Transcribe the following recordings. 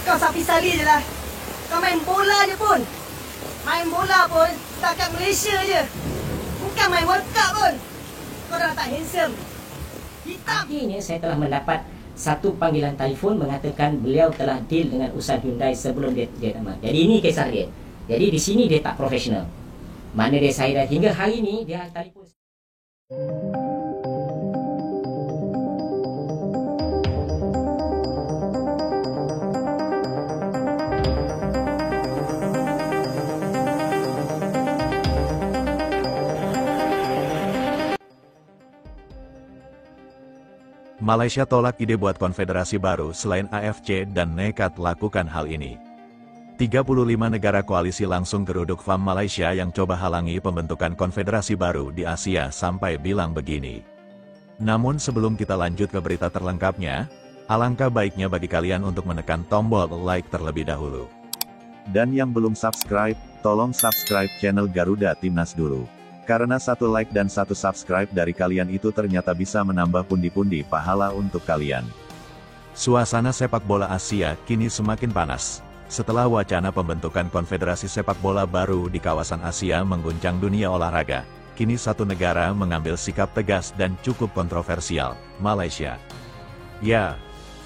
Kau sapi sali je lah. Kau main bola je pun. Main bola pun setakat Malaysia je. Bukan main World Cup pun. Kau dah tak handsome. Hitam. Akhirnya saya telah mendapat satu panggilan telefon mengatakan beliau telah deal dengan usaha Hyundai sebelum dia tamat. Jadi ini kisah dia. Jadi di sini dia tak profesional. Mana dia saya dah hingga hari ini dia telefon. Malaysia tolak ide buat konfederasi baru selain AFC dan nekat lakukan hal ini. 35 negara koalisi langsung geruduk FAM Malaysia yang coba halangi pembentukan konfederasi baru di Asia sampai bilang begini. Namun sebelum kita lanjut ke berita terlengkapnya, alangkah baiknya bagi kalian untuk menekan tombol like terlebih dahulu. Dan yang belum subscribe, tolong subscribe channel Garuda Timnas dulu. Karena satu like dan satu subscribe dari kalian itu ternyata bisa menambah pundi-pundi pahala untuk kalian. Suasana sepak bola Asia kini semakin panas. Setelah wacana pembentukan konfederasi sepak bola baru di kawasan Asia mengguncang dunia olahraga, kini satu negara mengambil sikap tegas dan cukup kontroversial, Malaysia. Ya,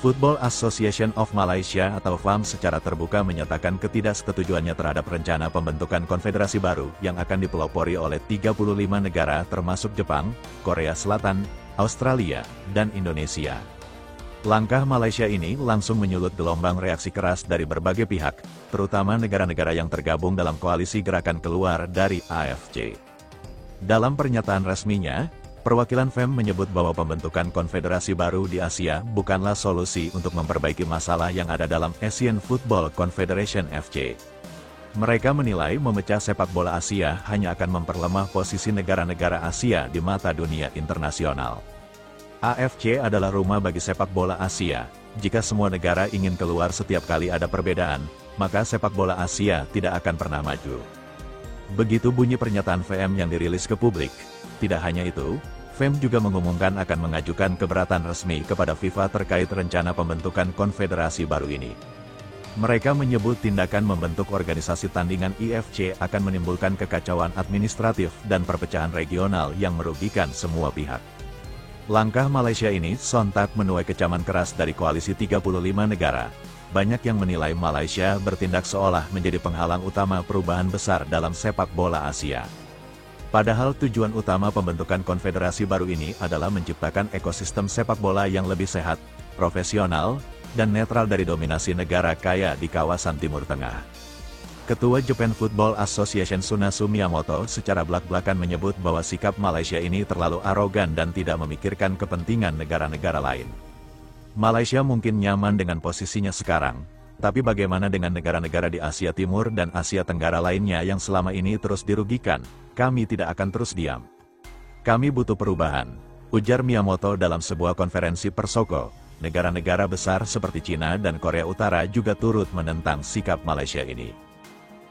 Football Association of Malaysia atau FAM secara terbuka menyatakan ketidaksetujuannya terhadap rencana pembentukan konfederasi baru yang akan dipelopori oleh 35 negara termasuk Jepang, Korea Selatan, Australia, dan Indonesia. Langkah Malaysia ini langsung menyulut gelombang reaksi keras dari berbagai pihak, terutama negara-negara yang tergabung dalam koalisi gerakan keluar dari AFC. Dalam pernyataan resminya, perwakilan FAM menyebut bahwa pembentukan konfederasi baru di Asia bukanlah solusi untuk memperbaiki masalah yang ada dalam Asian Football Confederation FC. Mereka menilai memecah sepak bola Asia hanya akan memperlemah posisi negara-negara Asia di mata dunia internasional. AFC adalah rumah bagi sepak bola Asia. Jika semua negara ingin keluar setiap kali ada perbedaan, maka sepak bola Asia tidak akan pernah maju. Begitu bunyi pernyataan FAM yang dirilis ke publik. Tidak hanya itu, FAM juga mengumumkan akan mengajukan keberatan resmi kepada FIFA terkait rencana pembentukan konfederasi baru ini. Mereka menyebut tindakan membentuk organisasi tandingan IFC akan menimbulkan kekacauan administratif dan perpecahan regional yang merugikan semua pihak. Langkah Malaysia ini sontak menuai kecaman keras dari koalisi 35 negara. Banyak yang menilai Malaysia bertindak seolah menjadi penghalang utama perubahan besar dalam sepak bola Asia. Padahal tujuan utama pembentukan konfederasi baru ini adalah menciptakan ekosistem sepak bola yang lebih sehat, profesional, dan netral dari dominasi negara kaya di kawasan Timur Tengah. Ketua Japan Football Association Tsunasu Miyamoto secara belak-belakan menyebut bahwa sikap Malaysia ini terlalu arogan dan tidak memikirkan kepentingan negara-negara lain. Malaysia mungkin nyaman dengan posisinya sekarang, tapi bagaimana dengan negara-negara di Asia Timur dan Asia Tenggara lainnya yang selama ini terus dirugikan? Kami tidak akan terus diam. Kami butuh perubahan, ujar Miyamoto dalam sebuah konferensi Persoko. Negara-negara besar seperti Cina dan Korea Utara juga turut menentang sikap Malaysia ini.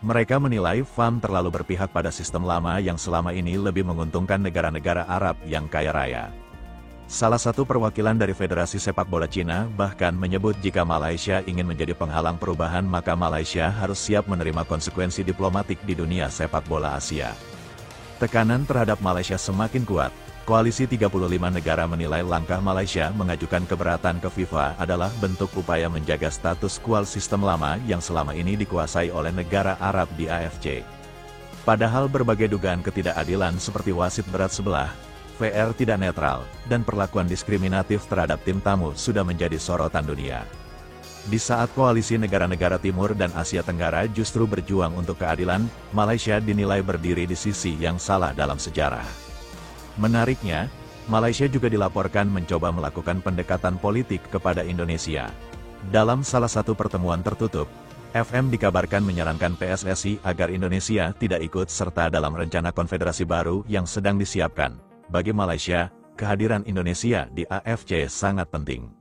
Mereka menilai FAM terlalu berpihak pada sistem lama yang selama ini lebih menguntungkan negara-negara Arab yang kaya raya. Salah satu perwakilan dari Federasi Sepak Bola Cina bahkan menyebut jika Malaysia ingin menjadi penghalang perubahan maka Malaysia harus siap menerima konsekuensi diplomatik di dunia sepak bola Asia. Tekanan terhadap Malaysia semakin kuat. Koalisi 35 negara menilai langkah Malaysia mengajukan keberatan ke FIFA adalah bentuk upaya menjaga status quo sistem lama yang selama ini dikuasai oleh negara Arab di AFC. Padahal berbagai dugaan ketidakadilan seperti wasit berat sebelah, VR tidak netral, dan perlakuan diskriminatif terhadap tim tamu sudah menjadi sorotan dunia. Di saat koalisi negara-negara Timur dan Asia Tenggara justru berjuang untuk keadilan, Malaysia dinilai berdiri di sisi yang salah dalam sejarah. Menariknya, Malaysia juga dilaporkan mencoba melakukan pendekatan politik kepada Indonesia. Dalam salah satu pertemuan tertutup, FM dikabarkan menyarankan PSSI agar Indonesia tidak ikut serta dalam rencana konfederasi baru yang sedang disiapkan. Bagi Malaysia, kehadiran Indonesia di AFC sangat penting.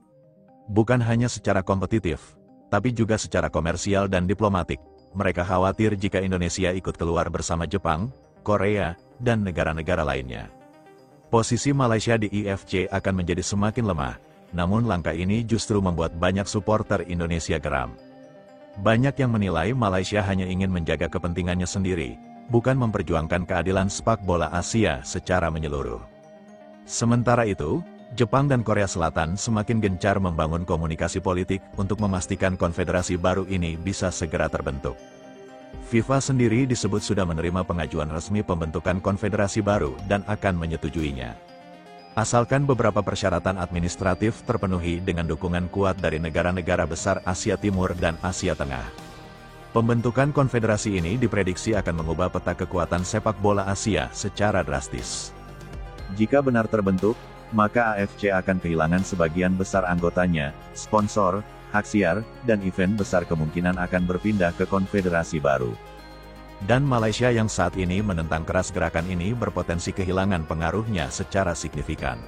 Bukan hanya secara kompetitif, tapi juga secara komersial dan diplomatik. Mereka khawatir jika Indonesia ikut keluar bersama Jepang, Korea, dan negara-negara lainnya. Posisi Malaysia di IFC akan menjadi semakin lemah, namun langkah ini justru membuat banyak supporter Indonesia geram. Banyak yang menilai Malaysia hanya ingin menjaga kepentingannya sendiri, bukan memperjuangkan keadilan sepak bola Asia secara menyeluruh. Sementara itu, Jepang dan Korea Selatan semakin gencar membangun komunikasi politik untuk memastikan konfederasi baru ini bisa segera terbentuk. FIFA sendiri disebut sudah menerima pengajuan resmi pembentukan konfederasi baru dan akan menyetujuinya. Asalkan beberapa persyaratan administratif terpenuhi dengan dukungan kuat dari negara-negara besar Asia Timur dan Asia Tengah. Pembentukan konfederasi ini diprediksi akan mengubah peta kekuatan sepak bola Asia secara drastis. Jika benar terbentuk, maka AFC akan kehilangan sebagian besar anggotanya, sponsor, hak siar, dan event besar kemungkinan akan berpindah ke konfederasi baru. Dan Malaysia yang saat ini menentang keras gerakan ini berpotensi kehilangan pengaruhnya secara signifikan.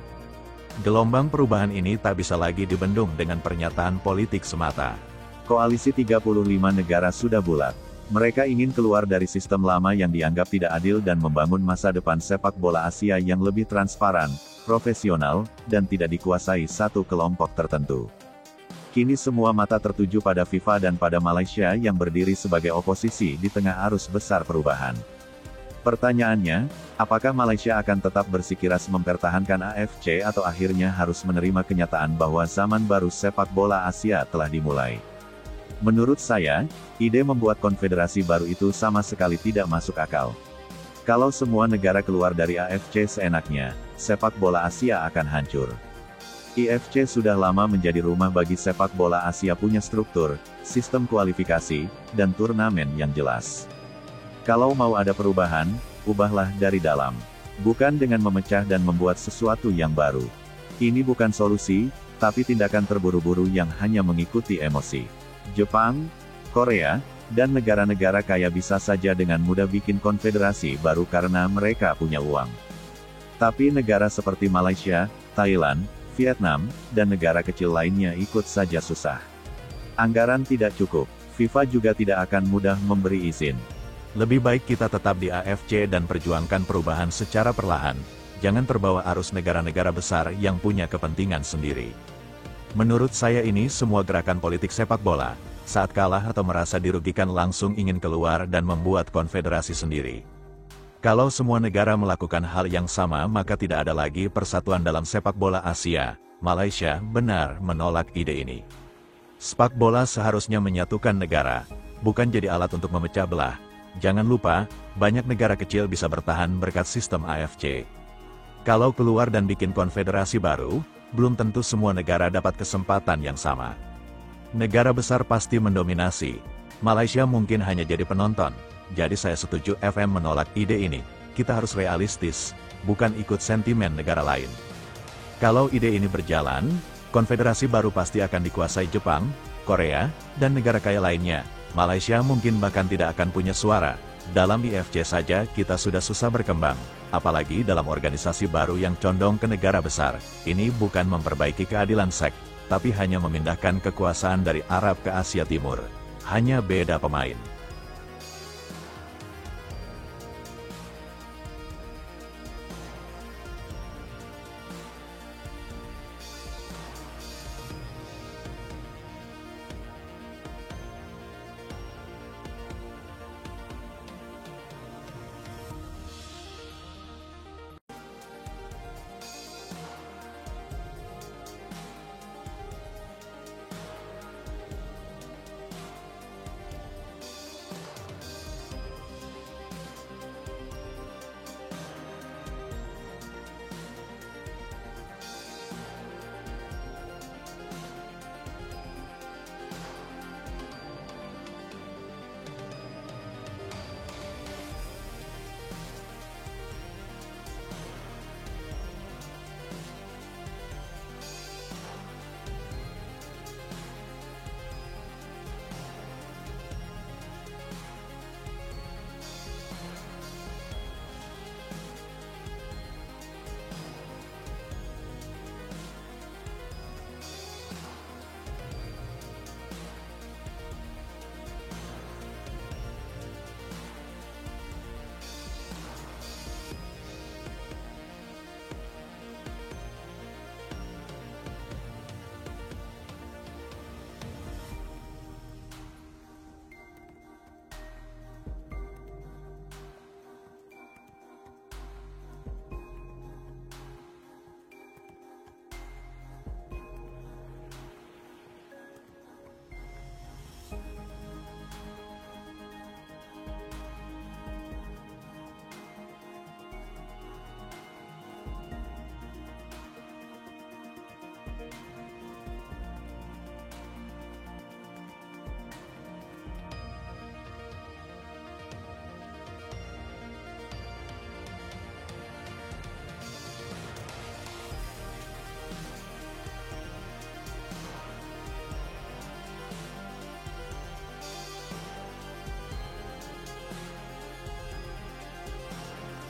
Gelombang perubahan ini tak bisa lagi dibendung dengan pernyataan politik semata. Koalisi 35 negara sudah bulat. Mereka ingin keluar dari sistem lama yang dianggap tidak adil dan membangun masa depan sepak bola Asia yang lebih transparan, profesional, dan tidak dikuasai satu kelompok tertentu. Kini semua mata tertuju pada FIFA dan pada Malaysia yang berdiri sebagai oposisi di tengah arus besar perubahan. Pertanyaannya, apakah Malaysia akan tetap bersikeras mempertahankan AFC atau akhirnya harus menerima kenyataan bahwa zaman baru sepak bola Asia telah dimulai? Menurut saya, ide membuat konfederasi baru itu sama sekali tidak masuk akal. Kalau semua negara keluar dari AFC seenaknya, sepak bola Asia akan hancur. IFC sudah lama menjadi rumah bagi sepak bola Asia punya struktur, sistem kualifikasi, dan turnamen yang jelas. Kalau mau ada perubahan, ubahlah dari dalam. Bukan dengan memecah dan membuat sesuatu yang baru. Ini bukan solusi, tapi tindakan terburu-buru yang hanya mengikuti emosi. Jepang, Korea, dan negara-negara kaya bisa saja dengan mudah bikin konfederasi baru karena mereka punya uang. Tapi negara seperti Malaysia, Thailand, Vietnam, dan negara kecil lainnya ikut saja susah. Anggaran tidak cukup, FIFA juga tidak akan mudah memberi izin. Lebih baik kita tetap di AFC dan perjuangkan perubahan secara perlahan, jangan terbawa arus negara-negara besar yang punya kepentingan sendiri. Menurut saya ini semua gerakan politik sepak bola, saat kalah atau merasa dirugikan langsung ingin keluar dan membuat konfederasi sendiri. Kalau semua negara melakukan hal yang sama maka tidak ada lagi persatuan dalam sepak bola Asia. Malaysia benar menolak ide ini. Sepak bola seharusnya menyatukan negara, bukan jadi alat untuk memecah belah. Jangan lupa, banyak negara kecil bisa bertahan berkat sistem AFC. Kalau keluar dan bikin konfederasi baru, belum tentu semua negara dapat kesempatan yang sama. Negara besar pasti mendominasi. Malaysia mungkin hanya jadi penonton. Jadi saya setuju FM menolak ide ini. Kita harus realistis, bukan ikut sentimen negara lain. Kalau ide ini berjalan, konfederasi baru pasti akan dikuasai Jepang, Korea, dan negara kaya lainnya. Malaysia mungkin bahkan tidak akan punya suara. Dalam IFC saja kita sudah susah berkembang, apalagi dalam organisasi baru yang condong ke negara besar. Ini bukan memperbaiki keadilan seks, tapi hanya memindahkan kekuasaan dari Arab ke Asia Timur. Hanya beda pemain.